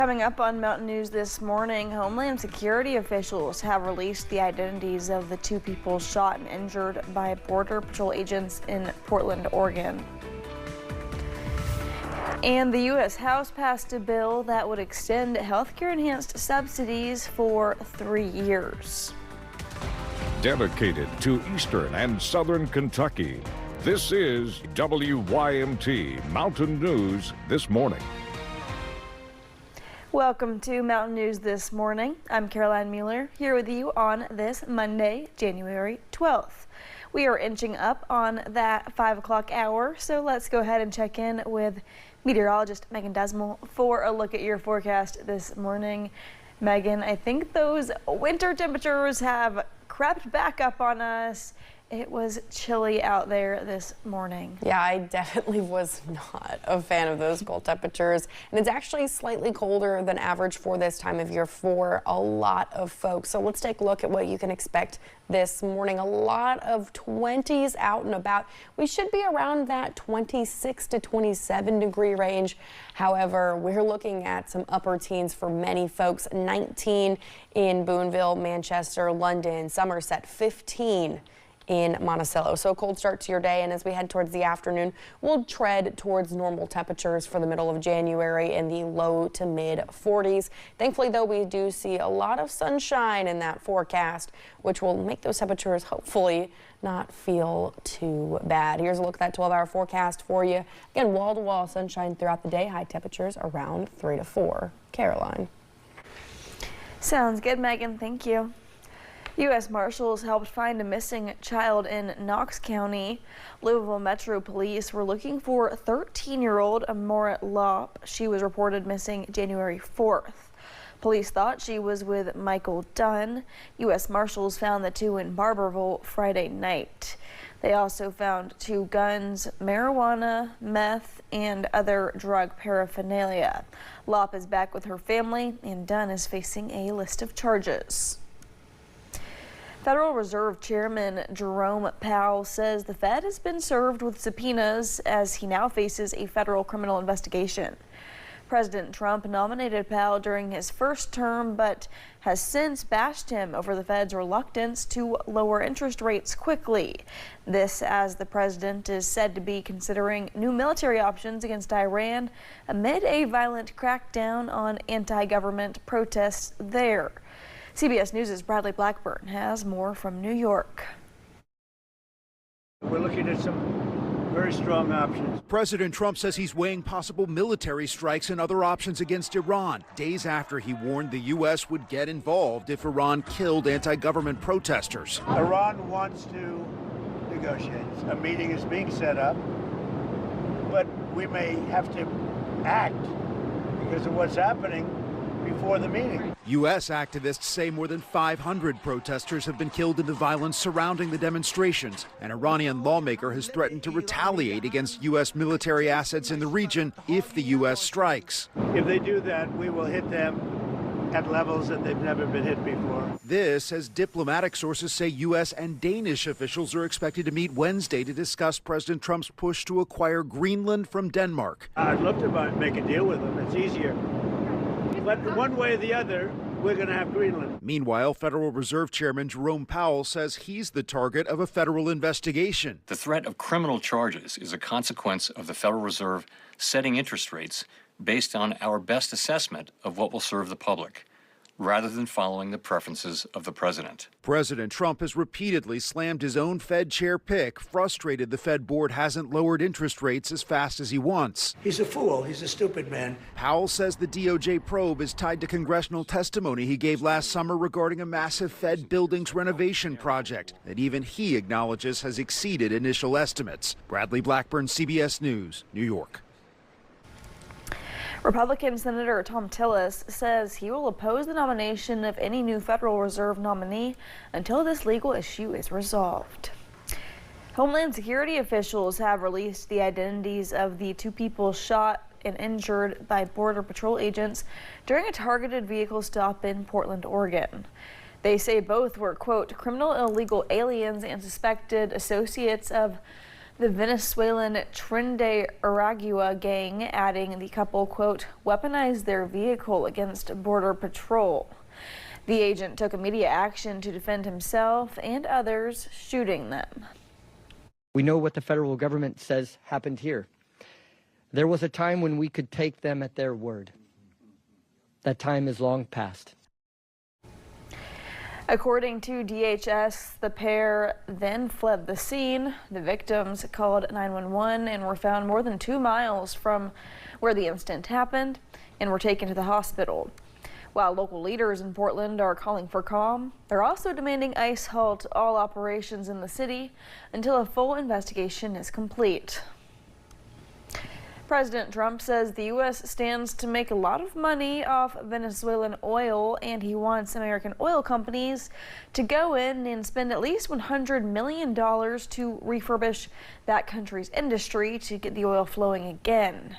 Coming up on Mountain News this morning, Homeland Security officials have released the identities of the two people shot and injured by Border Patrol agents in Portland, Oregon. And the U.S. House passed a bill that would extend healthcare enhanced subsidies for 3 years. Dedicated to Eastern and Southern Kentucky, this is WYMT Mountain News This Morning. Welcome to Mountain News This Morning. I'm Caroline Mueller here with you on this Monday, January 12th. We are inching up on that 5 o'clock hour, so let's go ahead and check in with meteorologist Megan Desmel for a look at your forecast this morning. Megan, I think those winter temperatures have crept back up on us. It was chilly out there this morning. Yeah, I definitely was not a fan of those cold temperatures. And it's actually slightly colder than average for this time of year for a lot of folks. So let's take a look at what you can expect this morning. A lot of 20s out and about. We should be around that 26 to 27 degree range. However, we're looking at some upper teens for many folks. 19 in Boonville, Manchester, London, Somerset, 15 in Monticello. So a cold start to your day, and as we head towards the afternoon, we'll tread towards normal temperatures for the middle of January in the low to mid 40s. Thankfully, though, we do see a lot of sunshine in that forecast, which will make those temperatures hopefully not feel too bad. Here's a look at that 12-hour forecast for you. Again, wall-to-wall sunshine throughout the day. High temperatures around 3 to 4. Caroline. Sounds good, Megan. Thank you. U.S. Marshals helped find a missing child in Knox County. Louisville Metro Police were looking for 13-year-old Amora Lopp. She was reported missing January 4th. Police thought she was with Michael Dunn. U.S. Marshals found the two in Barberville Friday night. They also found 2 guns, marijuana, meth, and other drug paraphernalia. Lopp is back with her family, and Dunn is facing a list of charges. Federal Reserve Chairman Jerome Powell says the Fed has been served with subpoenas as he now faces a federal criminal investigation. President Trump nominated Powell during his first term, but has since bashed him over the Fed's reluctance to lower interest rates quickly. This as the president is said to be considering new military options against Iran amid a violent crackdown on anti-government protests there. CBS News' Bradley Blackburn has more from New York. We're looking at some very strong options. President Trump says he's weighing possible military strikes and other options against Iran, days after he warned the U.S. would get involved if Iran killed anti-government protesters. Iran wants to negotiate. A meeting is being set up, but we may have to act because of what's happening before the meeting. U.S. activists say more than 500 protesters have been killed in the violence surrounding the demonstrations. An Iranian lawmaker has threatened to retaliate against U.S. military assets in the region if the U.S. strikes. If they do that, we will hit them at levels that they've never been hit before. This, as diplomatic sources say, U.S. and Danish officials are expected to meet Wednesday to discuss President Trump's push to acquire Greenland from Denmark. I'd love to make a deal with them. It's easier. But one way or the other, we're going to have Greenland. Meanwhile, Federal Reserve Chairman Jerome Powell says he's the target of a federal investigation. The threat of criminal charges is a consequence of the Federal Reserve setting interest rates based on our best assessment of what will serve the public, rather than following the preferences of the president. President Trump has repeatedly slammed his own Fed chair pick, frustrated the Fed board hasn't lowered interest rates as fast as he wants. He's a fool. He's a stupid man. Powell says the DOJ probe is tied to congressional testimony he gave last summer regarding a massive Fed buildings renovation project that even he acknowledges has exceeded initial estimates. Bradley Blackburn, CBS News, New York. Republican Senator Tom Tillis says he will oppose the nomination of any new Federal Reserve nominee until this legal issue is resolved. Homeland Security officials have released the identities of the 2 people shot and injured by Border Patrol agents during a targeted vehicle stop in Portland, Oregon. They say both were, quote, criminal illegal aliens and suspected associates of The Venezuelan Tren Aragua gang adding the couple, quote, weaponized their vehicle against Border Patrol. The agent took immediate action to defend himself and others, shooting them. We know what the federal government says happened here. There was a time when we could take them at their word. That time is long past. According to DHS, the pair then fled the scene. The victims called 911 and were found more than 2 miles from where the incident happened and were taken to the hospital. While local leaders in Portland are calling for calm, they're also demanding ICE halt all operations in the city until a full investigation is complete. President Trump says the U.S. stands to make a lot of money off Venezuelan oil, and he wants American oil companies to go in and spend at least $100 million to refurbish that country's industry to get the oil flowing again.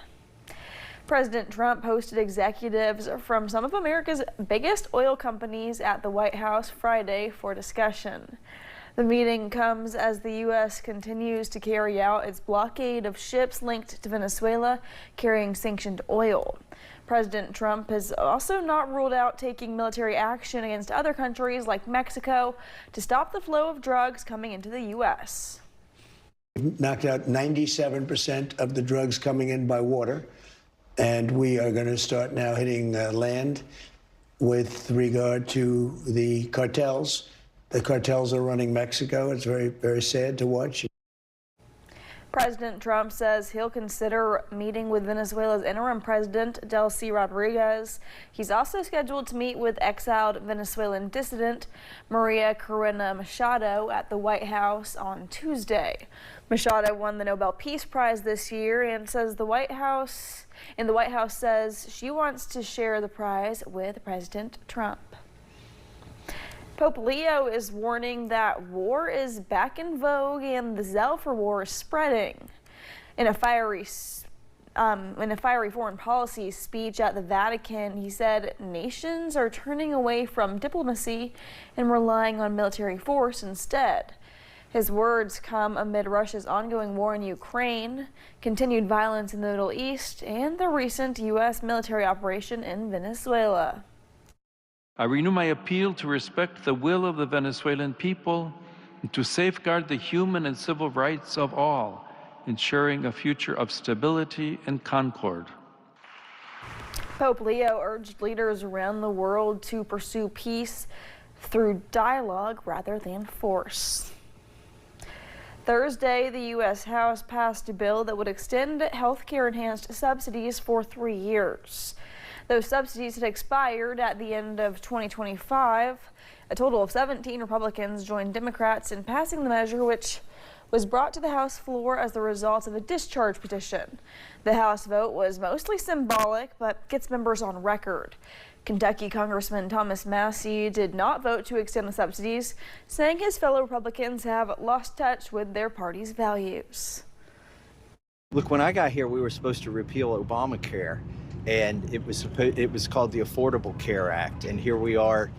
President Trump hosted executives from some of America's biggest oil companies at the White House Friday for discussion. The meeting comes as the U.S. continues to carry out its blockade of ships linked to Venezuela carrying sanctioned oil. President Trump has also not ruled out taking military action against other countries like Mexico to stop the flow of drugs coming into the U.S. We've knocked out 97% of the drugs coming in by water. And we are going to start now hitting land with regard to the cartels. The cartels are running Mexico. It's very, very sad to watch. President Trump says he'll consider meeting with Venezuela's interim president, Delcy Rodriguez. He's also scheduled to meet with exiled Venezuelan dissident Maria Corina Machado at the White House on Tuesday. Machado won the Nobel Peace Prize this year and says the White House says she wants to share the prize with President Trump. Pope Leo is warning that war is back in vogue and the zeal for war is spreading. In a fiery foreign policy speech at the Vatican, he said nations are turning away from diplomacy and relying on military force instead. His words come amid Russia's ongoing war in Ukraine, continued violence in the Middle East, and the recent U.S. military operation in Venezuela. I renew my appeal to respect the will of the Venezuelan people and to safeguard the human and civil rights of all, ensuring a future of stability and concord. Pope Leo urged leaders around the world to pursue peace through dialogue rather than force. Thursday, the U.S. House passed a bill that would extend healthcare enhanced subsidies for 3 years. Those subsidies had expired at the end of 2025. A total of 17 Republicans joined Democrats in passing the measure, which was brought to the House floor as the result of a discharge petition. The House vote was mostly symbolic, but gets members on record. Kentucky Congressman Thomas Massie did not vote to extend the subsidies, saying his fellow Republicans have lost touch with their party's values. Look, when I got here, we were supposed to repeal Obamacare, and it was called the Affordable Care Act, and here we are,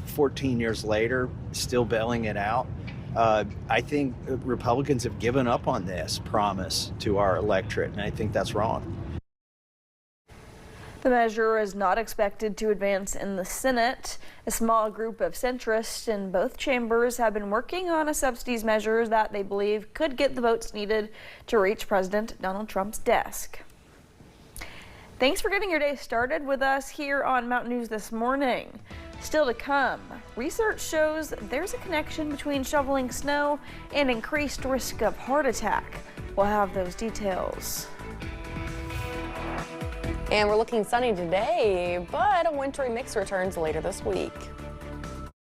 14 years later, still bailing it out. I think Republicans have given up on this promise to our electorate, and I think that's wrong. The measure is not expected to advance in the Senate. A small group of centrists in both chambers have been working on a subsidies measure that they believe could get the votes needed to reach President Donald Trump's desk. Thanks for getting your day started with us here on Mountain News This Morning. Still to come, research shows there's a connection between shoveling snow and increased risk of heart attack. We'll have those details. And we're looking sunny today, but a wintry mix returns later this week.